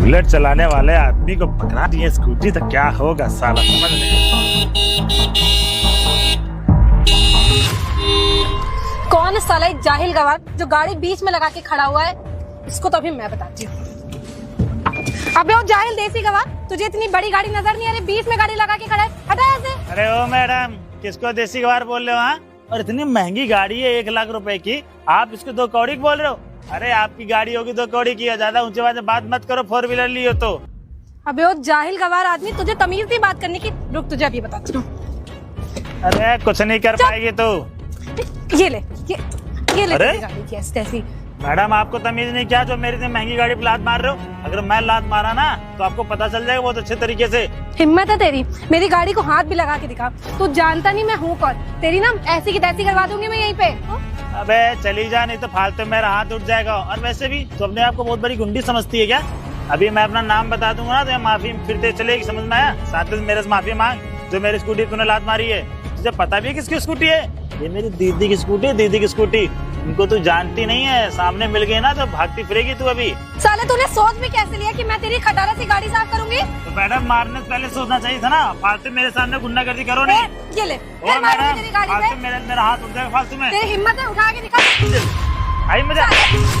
Bullet चलाने वाले आदमी को पकड़ा दिए स्कूटी तो क्या होगा साला, समझ नहीं। कौन साला एक जाहिल गवार जो गाड़ी बीच में लगा के खड़ा हुआ है, इसको तो अभी मैं बताती हूँ। अबे वो जाहिल देसी गवार, तुझे इतनी बड़ी गाड़ी नजर नहीं आ रही, बीच में गाड़ी लगा के खड़ा है, हटा ऐसे। अरे ओ मैडम, किसको देसी गवार बोल रहे हो? हाँ, और इतनी महंगी गाड़ी है 1 लाख रुपए की, आप इसको 2 कौड़ी बोल रहे हो? अरे आपकी गाड़ी होगी 2 कौड़ी की, ज्यादा ऊंचे आवाज में बात मत करो, 4 व्हीलर ली हो तो। अबे वो जाहिल गवार आदमी, तुझे तमीज नहीं बात करने की, रुक तुझे अभी बताती हूँ। अरे कुछ नहीं कर पाएगी तू। ये ले अरे? तेरी गाड़ी की ऐसी। मैडम आपको तमीज नहीं क्या जो मेरी इतनी महंगी गाड़ी पे लात मार रहे हो? अगर मैं लात मारा ना तो आपको पता चल जाएगा बहुत अच्छे तरीके से। हिम्मत है तेरी, मेरी गाड़ी को हाथ भी लगा के दिखा। तू जानता नहीं मैं हूँ कौन, तेरी ना ऐसी की तैसी करवा दूंगी मैं यहीं पे। अबे चली जा, नहीं तो फालतू मेरा हाथ उठ जाएगा। और वैसे भी तो अपने आप को बहुत बड़ी गुंडी समझती है क्या? अभी मैं अपना नाम बता दूंगा ना तो माफी फिरते चलेगी, समझ में आया? साथ में मेरे से माफी मांग जो मेरी स्कूटी तूने लात मारी है। तुझे पता भी है किसकी स्कूटी है? ये मेरी दीदी की स्कूटी है, दीदी की स्कूटी। इनको तू जानती नहीं है, सामने मिल गई ना तो भागती फिरेगी तू अभी। साले तूने सोच भी कैसे लिया कि मैं तेरी खटारा सी गाड़ी साफ करूंगी? तो मैडम मारने से पहले सोचना चाहिए था ना, फालतू मेरे सामने गुंडागर्दी करो नहीं। ये ले, और मैडम तेरी गाड़ी पे मेरा हाथ उठ जाएगा फालतू में। तेरी हिम्मत है, उठा के दिखा। आई मजा।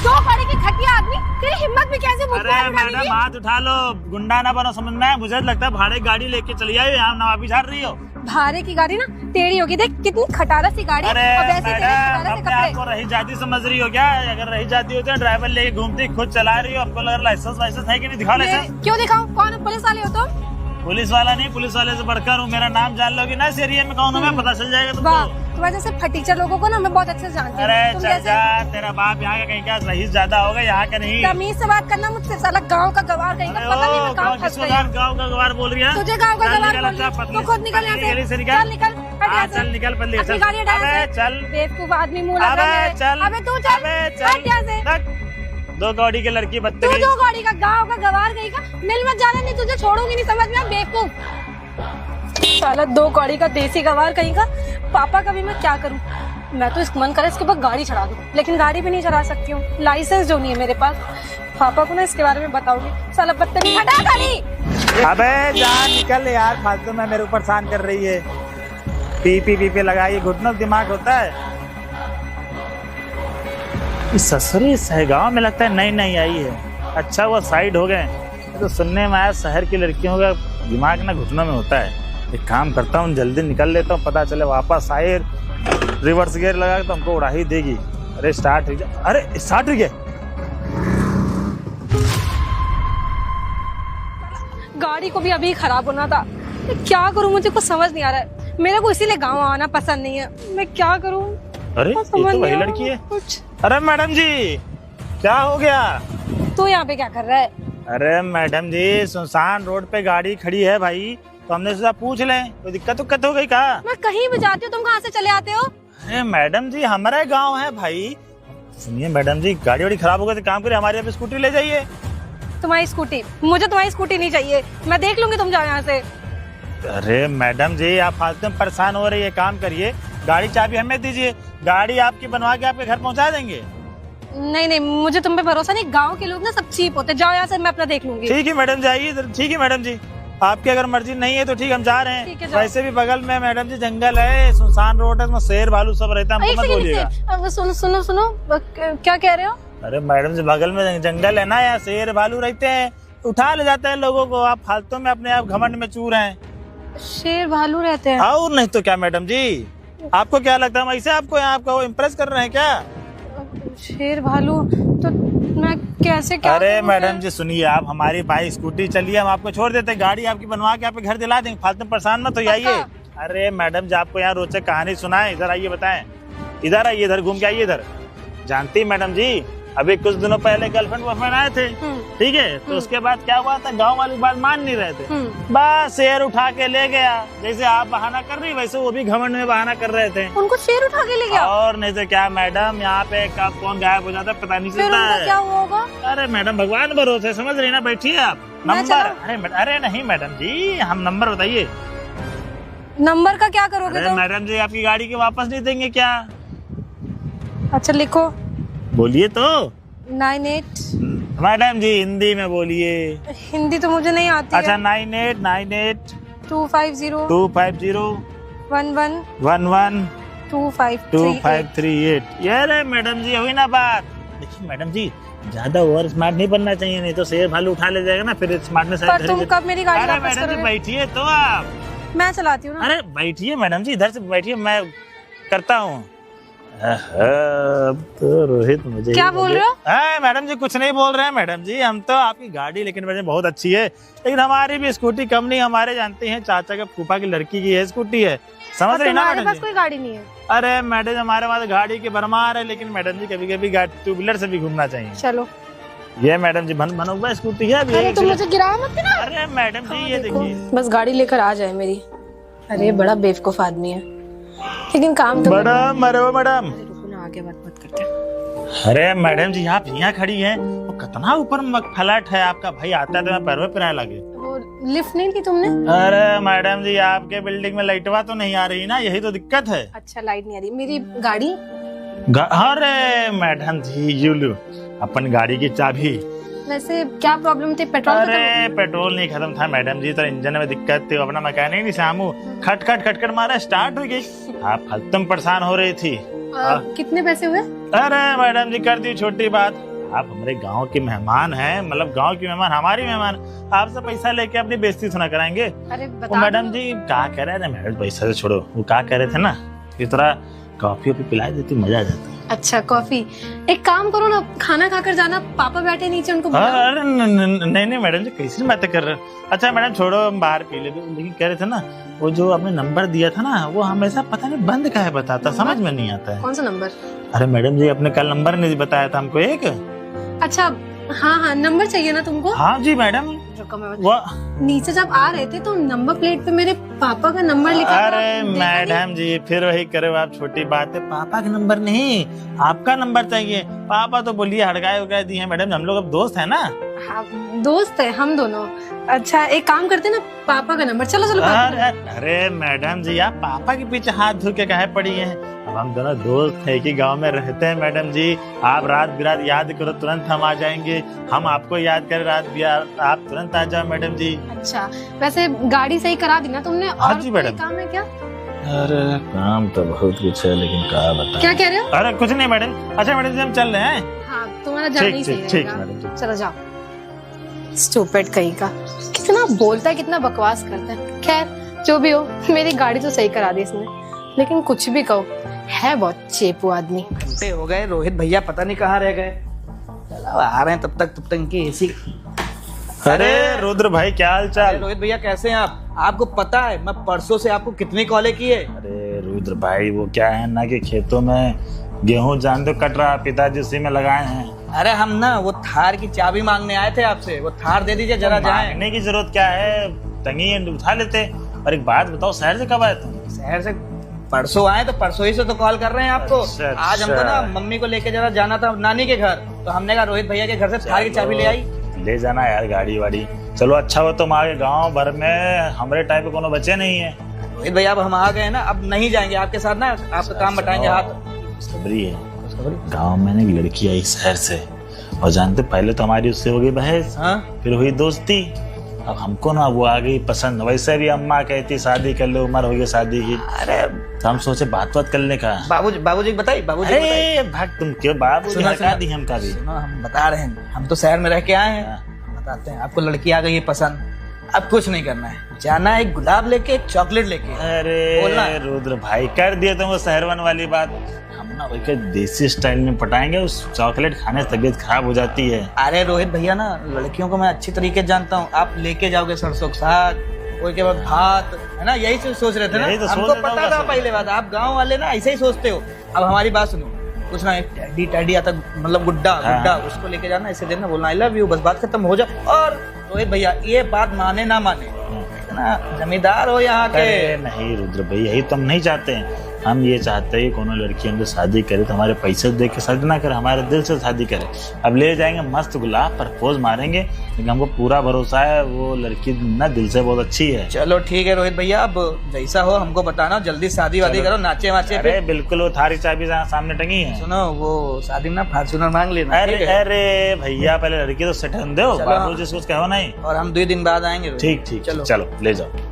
2 कौड़ी की घटिया आदमी, तेरी हिम्मत भी कैसे मुझ अरे मैडम हाथ उठा लो, गुंडा ना बनो, समझ में आया? मुझे लगता है भाड़े गाड़ी लेके चली आई, यहाँ नवाबी झाड़ रही हो। भाड़े की गाड़ी ना टेढ़ी होगी, देख कितनी खटारा सी गाड़ी। अरे और वैसे तेरे खटारा से मैडम, अपने आप को रही जाती समझ रही हो क्या? अगर रही जाती होती है ड्राइवर लेके घूमती, खुद चला रही हो, आपको लग लाइसेंस है कि नहीं? दिखाओ लाइसेंस। क्यों दिखाऊं? कौन पुलिस वाले हो तुम? पुलिस वाला नहीं, पुलिस वाले से बढ़कर हूँ। मेरा नाम जान लोगी ना इस एरिया में कौन हूँ मैं, पता चल जाएगा तुमको। तुम्हारे जैसे फटीचर लोगों को ना मैं बहुत अच्छे से जानती हूँ। अरे चल जा, तेरा बाप यहाँ का कहीं का रईस ज्यादा होगा, यहाँ का नहीं। तमीज से बात करना मुझसे, साला गांव का गवार कहीं का, पता नहीं मैं कहाँ फंस गई। गाँव का गवार बोल रही है? तुझे गांव का गवार बोल रही है, तो खुद निकल यहाँ से। चल निकल, हट यहाँ से। चल निकल पल्ली, अपनी गाड़ी हटा यहाँ से। चल बेवकूफ आदमी मुँह लगा मेरे। चल, अबे तू चल, हट यहाँ से। 2 कौड़ी की लड़की तू बदतमीज। 2 कौड़ी का गांव का गवार कहीं का, मिल मत जाना, नहीं तुझे छोड़ूंगी नहीं, समझ में आ बेवकूफ। साला 2 कौड़ी का देसी गवार कहीं का। पापा का भी मैं क्या करूं? मैं तो इस मन करे इसके ऊपर गाड़ी चढ़ा दूं, लेकिन गाड़ी भी नहीं चढ़ा सकती हूँ, लाइसेंस जो नहीं है मेरे पास। पापा को ना इसके बारे में बताऊंगी। साला बदतमीज, हटा गाड़ी। अबे जान निकल यार, फालतू में मेरे ऊपर परेशान कर रही है। पी लगाई, घुटनों दिमाग होता है। इस ससुरी सहगांव में लगता है नई आई है। अच्छा वो साइड हो गए। तो सुनने में आया शहर की लड़कियों का दिमाग ना घुटनों में होता है। एक काम करता हूँ, जल्दी निकल लेता हूँ, पता चले वापस आए रिवर्स गियर लगा तो हमको उड़ा ही देगी। अरे स्टार्ट हो गया, अरे स्टार्ट हो गया। गाड़ी को भी अभी खराब होना था। मैं क्या करूं, मुझे कुछ समझ नहीं आ रहा है। मेरे को इसीलिए गांव आना पसंद नहीं है, मैं क्या करूं? अरे ये तो वही लड़की है। कुछ। अरे मैडम जी क्या हो गया? तू यहाँ पे क्या कर रहा है? अरे मैडम जी सुनसान रोड पे गाड़ी खड़ी है भाई, तो हमने सोचा पूछ लें, कोई दिक्कत हो गई क्या? मैं कहीं भी जाती हूँ, तुम कहाँ से चले आते हो? अरे मैडम जी हमारा गांव है भाई। सुनिए मैडम जी, गाड़ी वाड़ी खराब हो गई तो काम करिए, हमारे यहाँ स्कूटी ले जाइए। तुम्हारी स्कूटी? मुझे तुम्हारी स्कूटी नहीं चाहिए, मैं देख लूंगी, तुम जाओ यहाँ से। अरे मैडम जी आप फालतू में परेशान हो रही है, काम करिए, गाड़ी चाबी हमें दीजिए, गाड़ी आपकी बनवा के आपके घर पहुँचा देंगे। नहीं मुझे तुम पे भरोसा नहीं, गांव के लोग ना सब चीप होते। जाओ यहाँ से, मैं अपना देख लूंगी। ठीक है मैडम जी आइए। ठीक है मैडम जी, आपकी अगर मर्जी नहीं है तो ठीक, हम जा रहे हैं। वैसे भी बगल में मैडम जी जंगल है, सुनसान रोड है, शेर भालू सब रहता है, हमको मत बोलिएगा। सुनो क्या कह रहे हो? अरे मैडम जी बगल में जंगल है ना, यहाँ शेर भालू रहते हैं, उठा ले जाते हैं लोगों को। आप फालतू में अपने आप घमंड में चूर हैं। शेर भालू रहते हैं? और नहीं तो क्या मैडम जी, आपको क्या लगता है हम ऐसे आपको यहाँ आपको इम्प्रेस कर रहे हैं क्या? शेर भालू तो मैं कैसे क्या? अरे मैडम जी सुनिए, आप हमारी बाइक स्कूटी चलिए, हम आपको छोड़ देते हैं, गाड़ी आपकी बनवा के आपके घर दिला देंगे, फालतू परेशान मत हो आइए। अरे मैडम जी आपको यहाँ रोचक कहानी सुनाए, इधर आइए बताएं। इधर आइए, इधर घूम के आइए इधर। जानती मैडम जी अभी कुछ दिनों पहले गर्लफ्रेंड बॉयफ्रेंड आए थे, ठीक है, तो उसके बाद क्या हुआ था, गांव वाले बात मान नहीं रहे थे, बस शेर उठा के ले गया। जैसे आप बहाना कर रही वैसे वो भी घमंड में बहाना कर रहे थे। उनको शेर उठा के ले गया? और नहीं तो क्या मैडम, यहाँ पे कब कौन गायब हो जाता है पता नहीं चलता है। क्या हुआ होगा? अरे मैडम भगवान भरोसे, समझ रही ना, बैठिए आप। नंबर? अरे नहीं मैडम जी, हम नंबर बताइए। नंबर का क्या करोगे तुम? मैडम जी आपकी गाड़ी के वापस नहीं देंगे क्या? अच्छा लिखो। बोलिए तो। 98 मैडम जी हिंदी में बोलिए। हिंदी तो मुझे नहीं आती अच्छा है। 9898 250 250 11 11 2538। 2538। ये रे मैडम जी हुई ना बात। देखिए मैडम जी ज्यादा ओवर स्मार्ट नहीं बनना चाहिए, नहीं तो शेर भालू उठा ले जाएगा ना, फिर स्मार्टनेस। पर तुम कब मेरी गाड़ी अरे वापस मैडम जी करोगे? बैठिए तो आप। मैं चलाती हूँ ना। अरे बैठिए मैडम जी, इधर से बैठिए, मैं करता हूँ। तो रोहित मुझे क्या बोल रहे हो? मैडम जी कुछ नहीं बोल रहे हैं मैडम जी, हम तो आपकी गाड़ी लेकिन मैडम बहुत अच्छी है, लेकिन हमारी भी स्कूटी कम नहीं, हमारे जानते हैं चाचा के फूफा की लड़की की है स्कूटी है, समझ और रही ना तुम्हारे मैडम पास जी? कोई गाड़ी नहीं है? अरे मैडम हमारे पास गाड़ी की भरमार है, लेकिन मैडम जी कभी कभी टू व्हीलर से भी घूमना चाहिए। चलो। ये मैडम जी बना स्कूटी है अभी। अरे तुम मुझे गिरा मत देना। अरे मैडम जी ये देखिए। बस गाड़ी लेकर आ जाए मेरी। अरे बड़ा बेवकूफ आदमी है, लेकिन काम तो मैडम मरो मैडम। रुको ना, आगे बात मत करते। अरे मैडम जी आप यहाँ खड़ी हैं, वो कितना ऊपर फ्लैट है आपका, भाई आता है तो मैं पैरों पे लगे। वो लिफ्ट नहीं दी तुमने? अरे मैडम जी आपके बिल्डिंग में लाइटवा तो नहीं आ रही ना, यही तो दिक्कत है। अच्छा लाइट नहीं आ रही। मेरी गाड़ी? अरे मैडम जी यू लो अपन गाड़ी की चाबी। वैसे क्या प्रॉब्लम थी? पेट्रोल खत्म? अरे पेट्रोल नहीं खत्म था मैडम जी, तो इंजन में दिक्कत थी, अपना मैकेनिक नहीं सामू खट खट खट खट मारा, स्टार्ट हो गई। आप तुम परेशान हो रही थी। कितने पैसे हुए? अरे मैडम जी कर दी छोटी बात, आप हमारे गांव के मेहमान हैं, मतलब गांव की मेहमान हमारी मेहमान, आपसे पैसा लेके अपनी बेइज्जती सुना कराएंगे? अरे वो बता मैडम जी क्या कह रहे थे, मैडम पैसा से छोड़ो, वो क्या कह रहे थे ना कि थोड़ा कॉफी पिला देती मजा आ जाता। अच्छा कॉफी। एक काम करो ना, खाना खाकर जाना, पापा बैठे नीचे, उनको बुलाओ। अरे नहीं मैडम जी कैसी बातें कर रहे हो। अच्छा मैडम छोड़ो हम बाहर पी लेते, लेकिन कह रहे थे ना वो जो आपने नंबर दिया था ना, वो हमेशा पता नहीं बंद का है बताता, समझ में नहीं आता है। कौन सा नंबर? अरे मैडम जी आपने कल नंबर नहीं बताया था हमको एक। अच्छा हाँ, नंबर चाहिए ना तुमको? हाँ जी मैडम। रुको मैं वो नीचे जब आ रहे थे तो नंबर प्लेट पे मेरे पापा का नंबर लिखा था। अरे मैडम जी फिर वही करे आप, छोटी बात है, पापा का नंबर नहीं आपका नंबर चाहिए। पापा तो बोलिए हड़काए उड़काए दिए मैडम, हम लोग अब दोस्त है ना। हाँ, दोस्त है हम दोनों। अच्छा एक काम करते ना, पापा का नंबर। चलो चलो अरे मैडम जी आप पापा के पीछे हाथ धो के काहे पड़ी हैं? अब हम दोनों दोस्त है कि गांव में रहते हैं मैडम जी, आप रात बिरात याद करो तुरंत हम आ जाएंगे, हम आपको याद करें रात बिरात आप तुरंत आ जाओ मैडम जी। अच्छा वैसे गाड़ी सही करा दी ना तुमने? हाँ और जी मैडम। कोई काम है क्या? अरे काम तो बहुत कुछ है, लेकिन क्या बताएं। क्या कह रहे हो? अरे कुछ नहीं मैडम। अच्छा मैडम जी हम चल रहे हैं। हाँ तुम्हारा जाना ही सही ठीक रहेगा। मैडम जी। चलो जाओ। स्टूपिड कहीं का, कितना बोलता है, कितना बकवास करता है। खैर जो भी हो, मेरी गाड़ी तो सही करा दी इसने, लेकिन कुछ भी कहो है बहुत चेपू आदमी। घंटे हो गए, रोहित भैया पता नहीं कहाँ रह गए। चलो आ रहे हैं, तब तक इनकी एसी। अरे रुद्र भाई क्या हाल चाल? रोहित भैया कैसे हैं आप? आपको पता है मैं परसों से आपको कितनी कॉलें की है? अरे रुद्र भाई वो क्या है ना कि खेतों में गेहूं जान दो कट रहा, पिताजी उसी में लगाए हैं। अरे हम ना वो थार की चाबी मांगने आए थे आपसे, वो थार दे दीजिए जरा जाए। मांगने की जरूरत क्या है, तंगी उठा लेते। और एक बात बताओ, शहर से कब आए तुम? शहर से परसों आए, तो परसों ही से तो कॉल कर रहे हैं आपको। अच्छा, आज हमको ना मम्मी को लेके जरा जाना था नानी के घर, तो हमने कहा रोहित भैया के घर से थार की चाबी ले आई। ले जाना यार गाड़ी वाड़ी। चलो अच्छा हो तुम आगे, गांव भर में हमारे टाइप के कोनो बच्चे नहीं है। रोहित भैया अब हम आ गए ना, अब नहीं जाएंगे आपके साथ ना, आपका काम बटाएंगे हाथ। सबरी है, गांव में ना एक लड़की आई शहर से, और जानते पहले तो हमारी उससे हो गई बहस, फिर हुई दोस्ती, अब हमको ना वो आ गई पसंद। वैसे भी अम्मा कहती शादी कर लो, उम्र हो गई शादी की। अरे तो हम सोचे बात करने का। बाबूजी बताइए, बाबूजी अरे भाग तुम क्यों बाबू हटा दी हमका भी। सुनो हम बता रहे हैं, हम तो शहर में रह के आए हैं, बताते हैं आपको। लड़की आ गई है पसंद, अब कुछ नहीं करना है, जाना है एक गुलाब लेके, एक चॉकलेट लेके। अरे रुद्र भाई कर दिए तुम वो शहरवन वाली बात, हम ना वही देसी स्टाइल में पटाएंगे। उस चॉकलेट खाने से तबीयत खराब हो जाती है। अरे रोहित भैया ना लड़कियों को मैं अच्छी तरीके से जानता हूँ, आप लेके जाओगे सरसों का साग, कोई के बाद भात, है ना, यही सोच रहे थे ना। तो हमको पता था पहले बात, आप गाँव वाले ना ऐसे ही सोचते हो। अब हमारी बात सुनो, कुछ ना एक टैडी आता, मतलब गुड्डा, उसको लेके जाना, ऐसे देना, बोलना आई लव यू, बस बात खत्म हो जाए। और रोहित भैया ये बात माने ना माने ना, जमींदार हो यहाँ के। नहीं रुद्र भाई यही तो हम नहीं चाहते हैं। हम ये चाहते हैं कि कोनो लड़की हमसे शादी करे तो हमारे पैसे देख के शादी ना करे, हमारे दिल से शादी करे। अब ले जाएंगे मस्त गुलाब, प्रपोज मारेंगे, लेकिन हमको पूरा भरोसा है वो लड़की ना दिल से बहुत अच्छी है। चलो ठीक है रोहित भैया, अब जैसा हो हमको बताना, जल्दी शादी वादी करो, नाचे वाचे। अरे बिल्कुल, वो थारी चाबी सामने टंगी है। सुनो वो शादी में ना फॉर्च्यूनर मांग लेना। अरे अरे भैया पहले लड़की तो सेट होने दो, बाबू जी कुछ कहो नहीं। और हम 2 दिन बाद आएंगे। ठीक ठीक, चलो ले जाओ।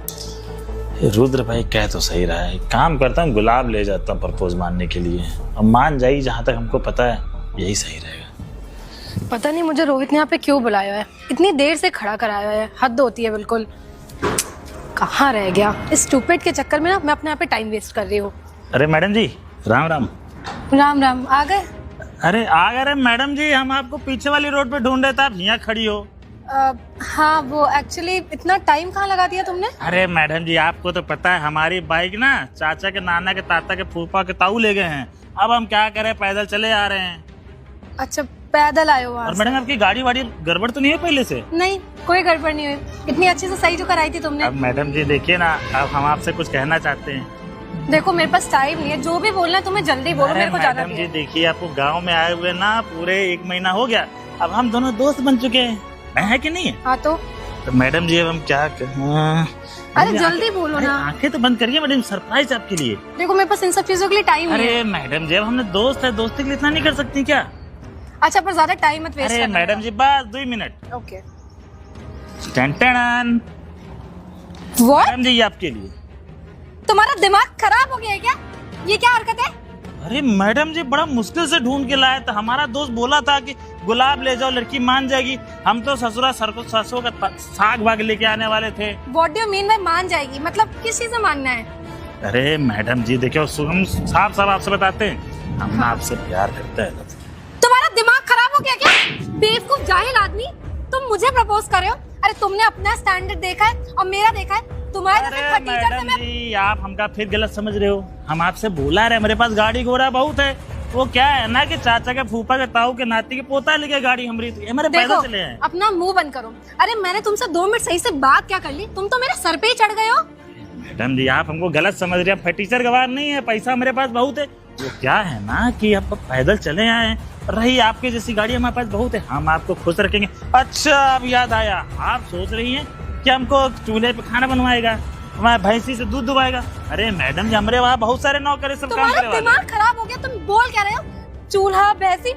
रुद्र भाई कह तो सही रहा है, काम करता हूँ गुलाब ले जाता हूँ प्रपोज मानने के लिए, अब मान जाएगी जहाँ तक हमको पता है यही सही रहेगा। पता नहीं मुझे रोहित ने यहाँ पे क्यों बुलाया है, इतनी देर से खड़ा कराया है, हद होती है बिल्कुल। कहाँ रह गया, इस स्टूपिड के चक्कर में ना मैं अपने यहाँ पे टाइम वेस्ट कर रही हूँ। अरे मैडम जी राम राम। राम राम, आ गए? अरे आ गए मैडम जी, हम आपको पीछे वाली रोड पे ढूंढ रहे थे, आप यहाँ खड़ी हो। हाँ वो एक्चुअली इतना टाइम कहाँ लगा दिया तुमने? अरे मैडम जी आपको तो पता है हमारी बाइक ना चाचा के नाना के ताता के फूफा के ताऊ ले गए हैं, अब हम क्या करें, पैदल चले आ रहे हैं। अच्छा पैदल आए हो वहाँ और से? मैडम आपकी गाड़ी वाड़ी गड़बड़ तो नहीं है पहले से? नहीं कोई गड़बड़ नहीं हुई, इतनी अच्छे से सही तो कराई थी तुमने। अब मैडम जी देखिए ना, अब हम आपसे कुछ कहना चाहते हैं। देखो मेरे पास टाइम नहीं है, जो भी बोलना है तुम्हें जल्दी बोलो, मेरे को जाना मैडम भी जी है। देखिए आपको गांव में आए हुए ना पूरे 1 महीना हो गया, अब हम दोनों दोस्त बन चुके हैं, है कि नहीं? हाँ तो मैडम जी अब हम क्या करें? अरे जल्दी बोलो ना। आंखें तो बंद करिए मैडम, सरप्राइज आपके लिए। देखो मेरे पास इन सब चीजों के लिए टाइम नहीं है। अरे मैडम जी अब हमने दोस्त है, दोस्ती के लिए इतना नहीं कर सकती क्या? अच्छा पर ज्यादा टाइम मत वेस्ट अरे करना। मैडम जी बस 2 मिनट। ओके। टन What? मैडम जी ये आपके लिए। तुम्हारा दिमाग खराब हो गया है क्या? ये क्या हरकत है? अरे मैडम जी बड़ा मुश्किल से ढूंढ के लाए थे, हमारा दोस्त बोला था कि गुलाब ले जाओ लड़की मान जाएगी, हम तो ससुरा सरसों का साग भाग लेके आने वाले थे। What do you mean by मान जाएगी, मतलब किस चीज से मानना है? अरे मैडम जी देखियो हम साफ साफ आपसे बताते हैं, हम आपसे प्यार करते हैं। तुम्हारा दिमाग खराब हो गया क्या? बेवकूफ जाहिल आदमी, तुम मुझे प्रपोज कर रहे हो? अरे तुमने अपना स्टैंडर्ड देखा है और मेरा देखा है? तुम्हारे जैसे अरे फटीचर से मैडम मैं जी आप हमका फिर गलत समझ रहे हो, हम आपसे बोला रहे मेरे पास गाड़ी घोड़ा बहुत है, वो क्या है ना कि चाचा के फूफा के ताऊ के नाती के पोता लेके गाड़ी हमारी हमारे पैदल चले हैं। अपना मुंह बंद करो। अरे मैंने तुमसे 2 मिनट सही से बात क्या कर ली, तुम तो मेरे सर पे ही चढ़ गए हो। मैडम जी आप हमको गलत समझ रहे हैं, फटीचर गवार नहीं है, पैसा मेरे पास बहुत है। वो क्या है ना कि आप पैदल चले आए, रही आपके जैसी गाड़ी हमारे पास बहुत है, हम आपको खुश रखेंगे। अच्छा अब याद आया, आप सोच रही हैं कि हमको चूल्हे पे खाना बनवाएगा, हमारे भैंसी से दूध दुबाएगा। अरे मैडम जी हमारे वहाँ बहुत सारे नौकर सब काम तुम्हारा करने वाले। दिमाग खराब हो गया, तुम बोल क्या रहे हो? चूल्हा भैंसी,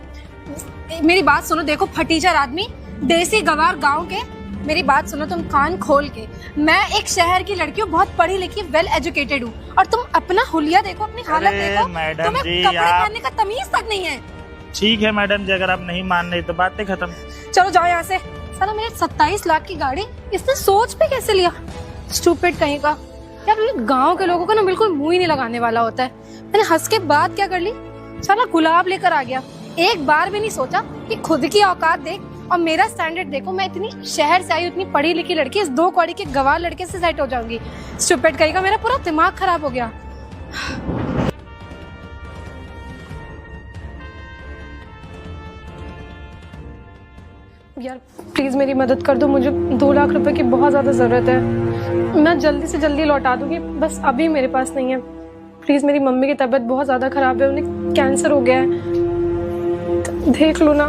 मेरी बात सुनो, देखो फटीचर आदमी, देसी गवार गांव के, मेरी बात सुनो तुम कान खोल के। मैं एक शहर की लड़की हूँ, बहुत पढ़ी लिखी, वेल एजुकेटेड हूँ, और तुम अपना हुलिया देखो, अपनी हालत देखो, मैडम तुम्हें जी, कपड़े आप- पहनने का तमीज तक नहीं है। ठीक है मैडम जी अगर आप नहीं मान रही तो बातें खत्म। चलो जाओ यहाँ से। साला मेरे 27 लाख की गाड़ी इसने सोच पे कैसे लिया? स्टूपिड कहीं का। यार ये गांव के लोगों को ना बिल्कुल मुंह ही नहीं लगाने वाला होता है। मैंने हंस के बात क्या कर ली, साला गुलाब लेकर आ गया। एक बार भी नहीं सोचा कि खुद की औकात देख और मेरा स्टैंडर्ड देखो। मैं इतनी शहर से आई, इतनी पढ़ी लिखी लड़की, इस 2 कौड़ी के गवार लड़के से सेट हो जाऊंगी? स्टूपिड कहीं का, मेरा पूरा दिमाग खराब हो गया। यार प्लीज मेरी मदद कर दो, मुझे 2 लाख रुपए की बहुत ज्यादा जरूरत है। मैं जल्दी से जल्दी लौटा दूंगी, बस अभी मेरे पास नहीं है। प्लीज मेरी मम्मी की तबीयत बहुत ज्यादा खराब है, उन्हें कैंसर हो गया है, तो देख लो ना।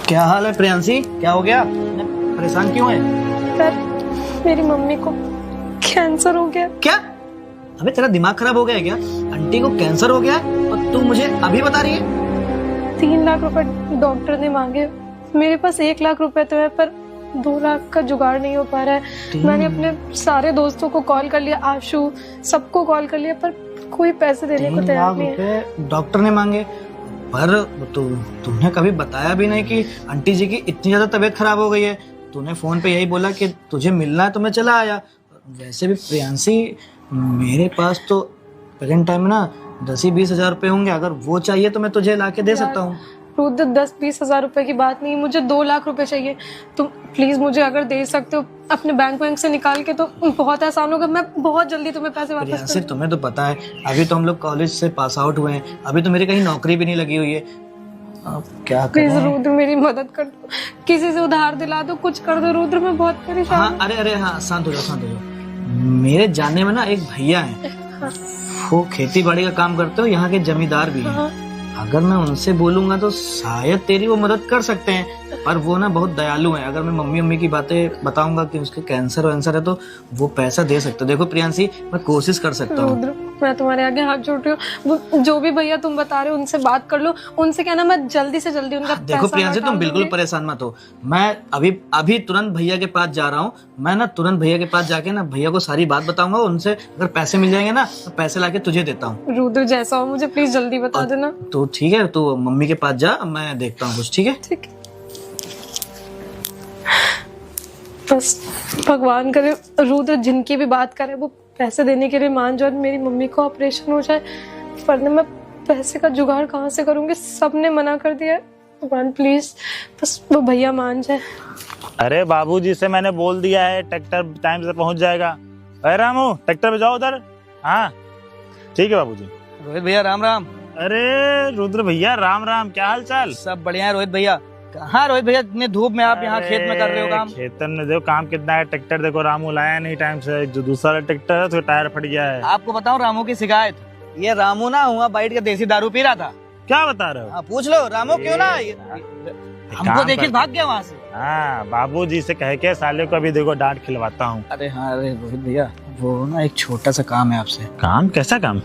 क्या हाल है प्रियांशी, क्या हो गया, परेशान क्यों है? यार मेरी मम्मी को कैंसर हो गया। क्या? अबे तेरा दिमाग खराब हो गया है क्या? आंटी को कैंसर हो गया है और तू मुझे अभी बता रही है? 3 लाख रुपए डॉक्टर ने मांगे, मेरे पास 1 लाख रुपए तो है, पर 2 लाख का जुगाड़ नहीं हो पा रहा है। मैंने अपने सारे दोस्तों को कॉल कर लिया, आशु सबको कॉल कर लिया, पर कोई पैसे देने को 3 तैयार लाख नहीं है। रुपए डॉक्टर ने मांगे, पर तुमने कभी बताया भी नहीं कि आंटी जी की इतनी ज्यादा तबीयत खराब हो गई है। तूने फोन पे यही बोला कि तुझे मिलना है तो मैं चला आया। वैसे भी प्रियांशी मेरे पास तो प्रेजेंट टाइम में ना 10-20 हजार रुपए होंगे, अगर वो चाहिए तो मैं तुझे ला के दे सकता हूँ। रुद्र 10-20 हजार रुपए की बात नहीं, मुझे 2 लाख रुपए चाहिए। तुम प्लीज मुझे अगर दे सकते हो अपने बैंक से निकाल के तो बहुत आसान होगा, मैं बहुत जल्दी तुम्हें पैसे वापस प्रियांशी तुम्हें तो पता है अभी तो हम लोग कॉलेज से पास आउट हुए हैं, अभी तो मेरी कहीं नौकरी भी नहीं लगी हुई है। अब क्या प्लीज करें? रुद्र मेरी मदद कर दो, किसी से उधार दिला दो, कुछ कर दो रुद्र, मैं बहुत परेशान हाँ हूँ। अरे हाँ शांत हो जाओ शांत हो जाओ। मेरे जानने में ना एक भैया है, वो खेती बाड़ी का काम करते हो, यहाँ के जमींदार भी हैं। अगर मैं उनसे बोलूंगा तो शायद तेरी वो मदद कर सकते हैं, पर वो ना बहुत दयालु हैं। अगर मैं मम्मी की बातें बताऊंगा कि उसके कैंसर वैंसर है तो वो पैसा दे सकते हो। देखो प्रियांशी, मैं कोशिश कर सकता हूँ। रुद्र, मैं तुम्हारे आगे हाथ जोड़ रही हूँ, वो जो भी भैया तुम बता रहे हो उनसे बात कर लो, उनसे कहना मैं जल्दी से जल्दी उनका देखो पैसा प्रियांशी, लौटा तुम बिल्कुल दूंगी। परेशान मत हो। मैं अभी तुरंत भैया के पास जा रहा हूँ। मैं ना तुरंत भैया के पास जाके ना भैया को सारी बात बताऊंगा। उनसे अगर पैसे मिल जाएंगे ना तो पैसे लाके तुझे देता हूँ। रुद्र, जैसा हो मुझे प्लीज जल्दी बता देना। तो ठीक है, तो मम्मी के पास जा, मैं देखता हूँ कुछ। ठीक है, ठीक है। बस भगवान करे रुद्र जिनकी भी बात करे वो पैसे देने के लिए मान जाए, मेरी मम्मी को ऑपरेशन हो जाए, वरना मैं पैसे का जुगाड़ कहाँ से करूंगी? सबने मना कर दिया है। भगवान प्लीज बस वो भैया मान जाए। अरे बाबूजी से मैंने बोल दिया है, ट्रैक्टर टाइम से पहुंच जाएगा। अरे रामू, ट्रैक्टर पे जाओ उधर। हाँ ठीक है बाबूजी। रोहित भैया राम राम। अरे रुद्र भैया राम राम, क्या हाल चाल? सब बढ़िया है रोहित भैया। कहाँ रोहित भैया, इतनी धूप में आप यहाँ खेत में कर रहे हो काम? खेतन में देखो काम कितना है। ट्रैक्टर देखो रामू लाया नहीं टाइम से, जो दूसरा ट्रैक्टर है तो टायर फट गया है। आपको बताऊं रामू की शिकायत, ये रामू ना हुआ बैठ के देसी दारू पी रहा था। क्या बता रहे हो? हाँ, पूछ लो रामू क्यों ना हमको देखिए भाग गया वहाँ से। हाँ बाबूजी से कह के साले को अभी देखो डांट खिलवाता हूँ। अरे हाँ, अरे रोहित भैया वो ना एक छोटा सा काम है आपसे। काम? कैसा काम?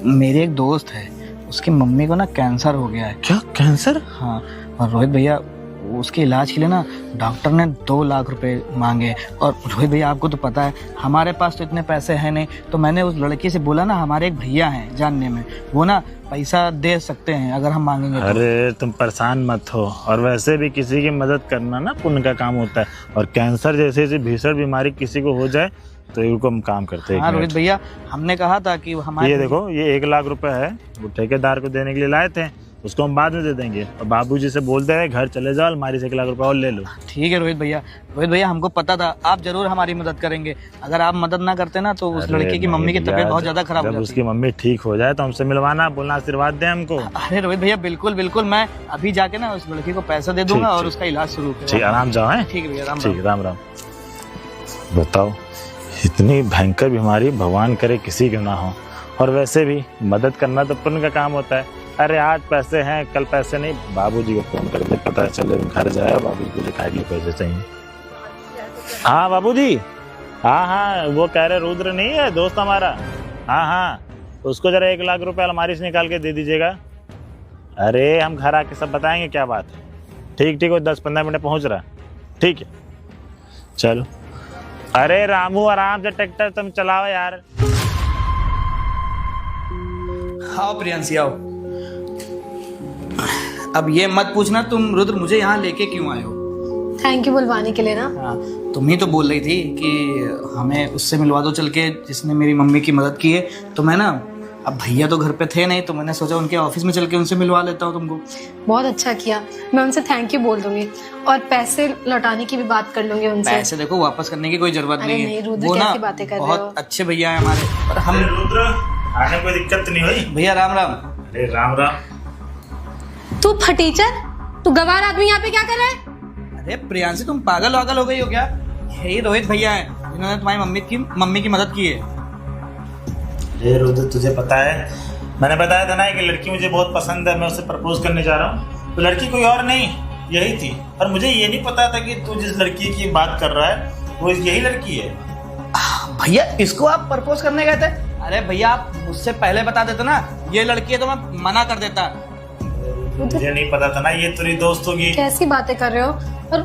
मेरे एक दोस्त है, उसकी मम्मी को ना कैंसर हो गया है। क्या कैंसर? हाँ, और रोहित भैया उसके इलाज के लिए ना डॉक्टर ने 2 लाख रुपए मांगे। और रोहित भैया आपको तो पता है हमारे पास तो इतने पैसे हैं नहीं, तो मैंने उस लड़की से बोला ना, हमारे एक भैया हैं जानने में, वो ना पैसा दे सकते हैं अगर हम मांगेंगे तो। अरे तुम परेशान मत हो, और वैसे भी किसी की मदद करना ना पुण्य का काम होता है, और कैंसर जैसी भीषण बीमारी किसी को हो जाए तो इनको हम काम करते हैं। हाँ रोहित भैया, हमने कहा था कि हमारे ये देखो, ये 1 लाख रुपए है, वो ठेकेदार को देने के लिए लाए थे, उसको हम बाद में दे देंगे। और बाबूजी से बोलते हैं घर चले जाओ, अलमारी से 1 लाख रुपए और ले लो। ठीक है रोहित भैया। रोहित भैया हमको पता था आप जरूर हमारी मदद करेंगे। अगर आप मदद ना करते ना तो उस लड़की की मम्मी की तबीयत बहुत ज्यादा खराब हो जब जाती। उसकी मम्मी ठीक हो जाए तो हमसे मिलवाना, बोलना आशीर्वाद दे हमको। अरे रोहित भैया बिल्कुल बिल्कुल, मैं अभी जाके ना उस लड़की को पैसा दे दूंगा और उसका इलाज शुरू ठीक, आराम जाओ। है ठीक है भैया, राम ठीक, राम राम। बताओ, इतनी भयंकर बीमारी भगवान करे किसी को ना हो, और वैसे भी मदद करना तो पुण्य का काम होता है। अरे आज पैसे हैं कल पैसे नहीं, बाबूजी को फोन कर दे, पता चले घर जाए बाबूजी को दिखा के पैसे चाहिए। हाँ बाबूजी, हाँ वो कह रहे रुद्र नहीं है दोस्त हमारा, हाँ तो उसको जरा 1 लाख रुपए अलमारी से निकाल के दे दीजिएगा। अरे हम घर आके सब बताएंगे क्या बात है। ठीक वो 10-15 मिनट पहुंच रहा। ठीक है चलो। अरे रामू आराम से ट्रैक्टर तुम चलाओ यार। आओ प्रियांशी आओ। अब ये मत पूछना तुम रुद्र मुझे यहाँ लेके क्यों आए हो। थैंक यू बुलवाने के लिए ना। हाँ, तुम ही तो बोल रही थी कि हमें उससे मिलवा दो चल के जिसने मेरी मम्मी की मदद की है। तो मैं ना, अब भैया तो घर पे थे नहीं, तो मैंने सोचा उनके ऑफिस में चल के उनसे मिलवा लेता हूँ तुमको। बहुत अच्छा किया, मैं उनसे थैंक यू बोल दूंगी और पैसे लौटाने की भी बात कर लूंगी उनसे। पैसे देखो वापस करने की कोई जरूरत अरे नहीं नहीं है। रुद्र, वो ना कैसी बातें कर रहे हो? बहुत अच्छे भैया है हमारे। और हम रुद्र आने कोई दिक्कत नहीं हुई? भैया राम राम। अरे राम राम। तू फटीचर, तू गवार आदमी यहाँ पे क्या कर रहा है? अरे प्रियांशी तुम पागल वागल हो गई हो क्या? यही रोहित भैया है जिन्होंने तुम्हारी मम्मी की मदद की है। अरे रुद्र तुझे पता है, मैंने बताया था ना कि लड़की मुझे बहुत पसंद है, मैं उससे प्रपोज करने जा रहा हूँ। तो लड़की कोई और नहीं, यही थी। और मुझे ये नहीं पता था कि तू जिस लड़की की बात कर रहा है वो यही लड़की है। भैया इसको आप प्रपोज करने गए थे? अरे भैया आप मुझसे पहले बता देते ना ये लड़की है तो मैं मना कर देता। मुझे नहीं पता था ना ये तेरी दोस्त होगी। कैसी बातें कर रहे हो? और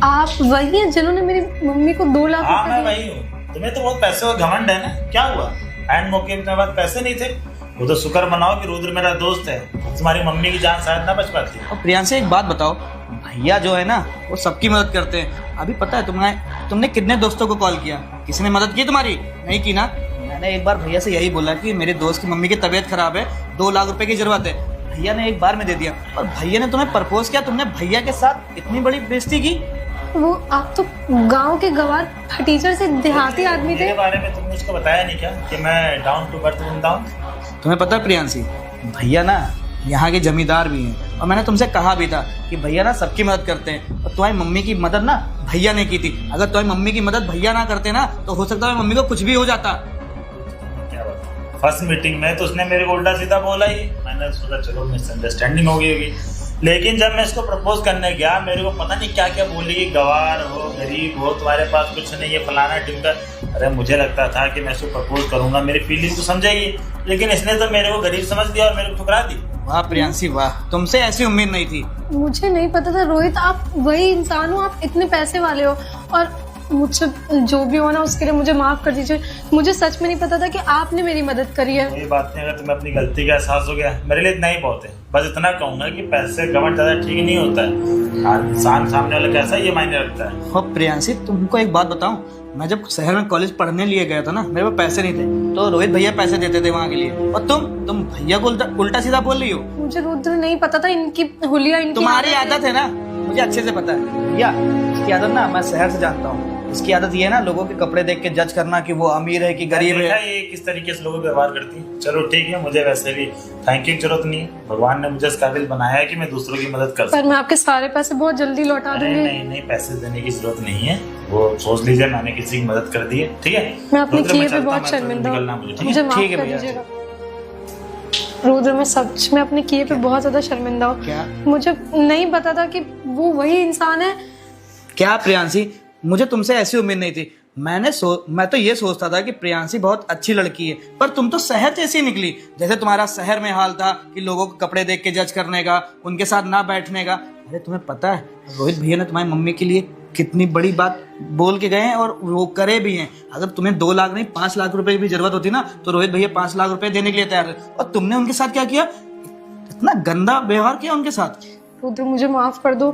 आप वही हैं जिन्होंने मेरी मम्मी को 2 लाख हाँ रुपए मैं दिए? वही हूँ। तुम्हें तो बहुत पैसे और घमंड है ना, क्या हुआ? एंड मौके पे बाद पैसे नहीं थे, वो तो शुक्र मनाओ कि रुद्र मेरा दोस्त है, तुम्हारी मम्मी की जान शायद ना बच पाती। और प्रियांशी एक बात बताओ, भैया जो है ना वो सबकी मदद करते हैं। अभी पता है तुमने कितने दोस्तों को कॉल किया? किसी ने मदद की तुम्हारी? नहीं की ना। मैंने एक बार भैया से यही बोला कि मेरे दोस्त की मम्मी की तबीयत खराब है, 2 लाख रुपए की जरूरत है। भैया ने एक बार में दे दिया। और भैया ने तुम्हें प्रपोज किया, तुमने भैया के साथ इतनी बड़ी बेइज्जती की। वो आप तो गांव के गवार फटीचर से देहाती आदमी थे। मेरे बारे में तुमने उसको बताया नहीं क्या कि मैं डाउन टू बर्थ बंदा हूँ? तुम्हें पता है प्रियांशी, भैया ना यहाँ के जमींदार भी हैं। और मैंने तुमसे कहा भी था कि भैया ना सबकी मदद करते हैं और तुम्हारी मम्मी की मदद ना भैया ने की थी। अगर तुम्हारी मम्मी की मदद भैया ना करते ना तो हो सकता है मम्मी को कुछ भी हो जाता। क्या बात, फर्स्ट मीटिंग में तो उसने मेरे को उल्टा सीधा बोला ही, मैंने सोचा चलो मिसअंडरस्टैंडिंग हो गई होगी। लेकिन जब मैं इसको प्रपोज करने गया मेरे को पता नहीं क्या क्या बोली, गवार हो, गरीब हो, तुम्हारे पास कुछ नहीं है, फलाना टिमका। अरे मुझे लगता था कि मैं इसको प्रपोज करूंगा, मेरी फीलिंग तो समझेगी, लेकिन इसने तो मेरे को गरीब समझ दिया और मेरे को ठुकरा दी। वाह प्रियांशी वाह, तुमसे ऐसी उम्मीद नहीं थी। मुझे नहीं पता था रोहित, आप वही इंसान हो, आप इतने पैसे वाले हो, और मुझसे जो भी हो ना उसके लिए मुझे माफ कर दीजिए। मुझे सच में नहीं पता था कि आपने मेरी मदद करी है। कोई बात नहीं, अगर तुम्हें अपनी गलती का एहसास हो गया मेरे लिए इतना ही बहुत है। बस इतना कहूंगा कि पैसे गवर्नमेंट ज्यादा ठीक नहीं होता है, इंसान सामने वाला कैसा ये मायने रखता है। हो प्रियांशी, तुमको एक बात बताऊं, मैं जब शहर में कॉलेज पढ़ने लिए गया था ना, मेरे पास पैसे नहीं थे, तो रोहित भैया पैसे देते थे वहाँ के लिए, और तुम भैया को उल्टा सीधा बोल रही हो। मुझे रुद्र नहीं पता था इनकी हुलिया, इनकी तुम्हारी आदत है ना, मुझे अच्छे से पता है भैया, इसकी आदत ना मैं शहर से जानता हूँ। इसकी आदत ये है ना लोगों के कपड़े देख के जज करना कि वो अमीर है कि गरीब है। ये किस तरीके से लोगों को व्यवहार करती है। चलो ठीक है, मुझे वैसे भी थैंक यू की जरूरत नहीं है, भगवान ने मुझे इस काबिल बनाया है कि मैं दूसरों की मदद कर सकूं। पर मैं आपके सारे पैसे बहुत जल्दी लौटा दूंगी। नहीं, पैसे देने की जरूरत नहीं है, वो सोच लीजिए मैंने किसी की मदद कर दी है, ठीक है। मैं अपने रुद्र, किए मैं पे चलता हूं, बहुत मैं शर्मिंदा निकलना हूँ, मुझे, मुझे माफ ठीक है कर भैया। दीजिएगा। रुद्र, मैं सच में अपने किए पे बहुत ज्यादा शर्मिंदा हूँ। क्या? मुझे नहीं पता था कि वो वही इंसान है। क्या प्रियांशी, मुझे तुमसे ऐसी उम्मीद नहीं थी। मैं तो ये सोचता था कि प्रियांशी बहुत अच्छी लड़की है, पर तुम तो शहर जैसी निकली। जैसे तुम्हारा शहर में हाल था कि लोगों के कपड़े देख के जज करने का, उनके साथ ना बैठने का। अरे तुम्हें पता है रोहित भैया ने तुम्हारी मम्मी के लिए कितनी बड़ी बात बोल के गए हैं, और वो करे भी हैं। अगर तुम्हें 2 लाख नहीं 5 लाख रुपए की भी जरूरत होती ना, तो रोहित भैया 5 लाख रुपए देने के लिए तैयार है। और तुमने उनके साथ क्या किया, इतना गंदा व्यवहार किया उनके साथ। रुद्र, मुझे माफ कर दो,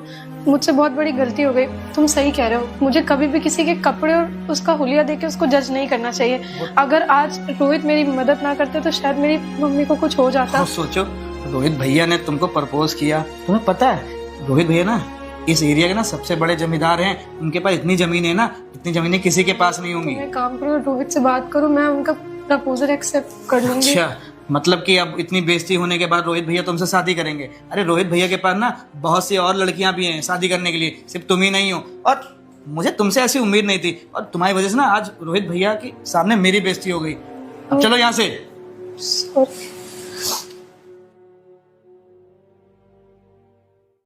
मुझसे बहुत बड़ी गलती हो गई। तुम सही कह रहे हो, मुझे कभी भी किसी के कपड़े और उसका हुलिया देख के उसको जज नहीं करना चाहिए। अगर आज रोहित मेरी मदद ना करते तो शायद मेरी मम्मी को कुछ हो जाता। तो सोचो, रोहित भैया ने तुमको प्रपोज किया। तुम्हें पता है रोहित भैया ना इस एरिया के ना सबसे बड़े जमींदार हैं। उनके पास इतनी जमीन है ना, इतनी जमीनें किसी के पास नहीं होंगी। मैं काम करूँ, रोहित से बात करूँ, मैं उनका प्रपोजल एक्सेप्ट कर लूंगी। अच्छा, मतलब कि अब इतनी बेइज्जती होने के बाद रोहित भैया तुमसे शादी करेंगे। अरे रोहित भैया के पास ना बहुत सी और लड़कियां भी हैं शादी करने के लिए, सिर्फ तुम ही नहीं हो। और मुझे तुमसे ऐसी उम्मीद नहीं थी, और तुम्हारी वजह से ना आज रोहित भैया के सामने मेरी बेइज्जती हो गई। अब चलो यहाँ से। सॉरी।